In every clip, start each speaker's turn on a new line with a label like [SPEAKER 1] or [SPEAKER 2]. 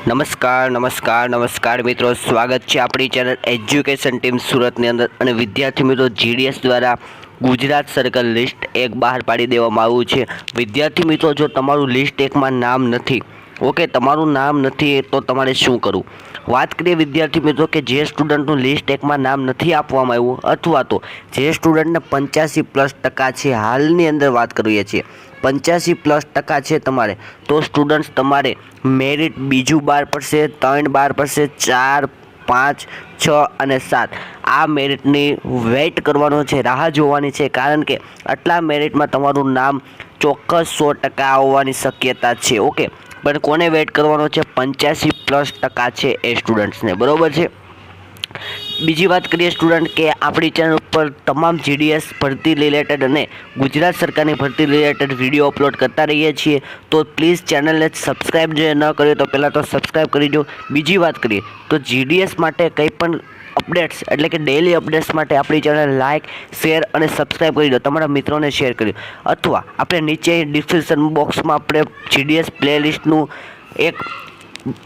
[SPEAKER 1] નમસ્કાર મિત્રો, સ્વાગત છે આપણી ચેનલ એજ્યુકેશન ટીમ સુરતની અંદર. અને વિદ્યાર્થી મિત્રો, જીડીએસ દ્વારા ગુજરાત સર્કલ લિસ્ટ 1 બહાર પાડી દેવામાં આવ્યું છે. વિદ્યાર્થી મિત્રો, જો તમારું લિસ્ટ 1માં નામ નથી, ઓકે, તમારું નામ નથી તો તમારે શું કરવું? વાત કરીએ વિદ્યાર્થી મિત્રો કે જે સ્ટુડન્ટનું લિસ્ટ 1માં નામ નથી આપવામાં આવ્યું, અથવા તો જે સ્ટુડન્ટને 85+ છે, હાલની અંદર વાત કરીએ છીએ 85+ છે તમારે, તો સ્ટુડન્ટ્સ તમારે મેરિટ બીજું બહાર પડશે, 3 બહાર પડશે, 4, 5, 6 અને 7. આ મેરિટની વેઇટ કરવાનો છે, રાહ જોવાની છે, કારણ કે આટલા મેરિટમાં તમારું નામ ચોક્કસ 100% આવવાની શક્યતા છે. ઓકે, પણ કોને વેઇટ કરવાનો છે? 85+ છે એ સ્ટુડન્ટ્સને, બરાબર છે. બીજી વાત કરીએ સ્ટુડન્ટ કે આપણી ચેનલ ઉપર તમામ જીડીએસ ભરતી રિલેટેડ અને ગુજરાત સરકારની ભરતી રિલેટેડ વિડીયો અપલોડ કરતા રહીએ છીએ, તો પ્લીઝ ચેનલને સબસ્ક્રાઈબ જે ન કર્યો તો પહેલાં તો સબસ્ક્રાઈબ કરી દો. બીજી વાત કરીએ તો જીડીએસ માટે કંઈ પણ અપડેટ્સ એટલે કે ડેલી અપડેટ્સ માટે આપણી ચેનલ લાઇક, શેર અને સબસ્ક્રાઈબ કરી દો, તમારા મિત્રોને શેર કરી દો. અથવા આપણે નીચે ડિસ્ક્રિપ્શન બોક્સમાં આપણે જીડીએસ પ્લેલિસ્ટનું એક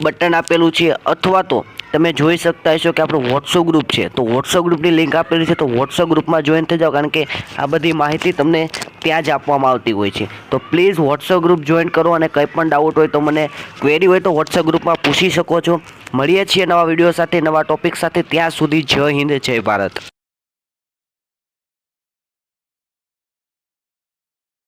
[SPEAKER 1] બટન આપેલું છે, અથવા તો તમે જોઈ શકતા હશો કે આપણું વોટ્સઅપ ગ્રુપ છે, તો વોટ્સઅપ ગ્રુપની લિંક આપેલી છે, તો વોટ્સઅપ ગ્રુપમાં જોઈન થઈ જાઓ, કારણ કે આ બધી માહિતી તમને ત્યાં જ આપવામાં આવતી હોય છે. તો પ્લીઝ વોટ્સઅપ ગ્રુપ જોઈન કરો, અને કંઈ પણ ડાઉટ હોય તો મને ક્વેરી હોય તો વોટ્સઅપ ગ્રુપમાં પૂછી શકો છો. મળીએ છીએ નવા વિડીયો સાથે, નવા ટોપિક સાથે. ત્યાં સુધી જય હિન્દ, જય ભારત.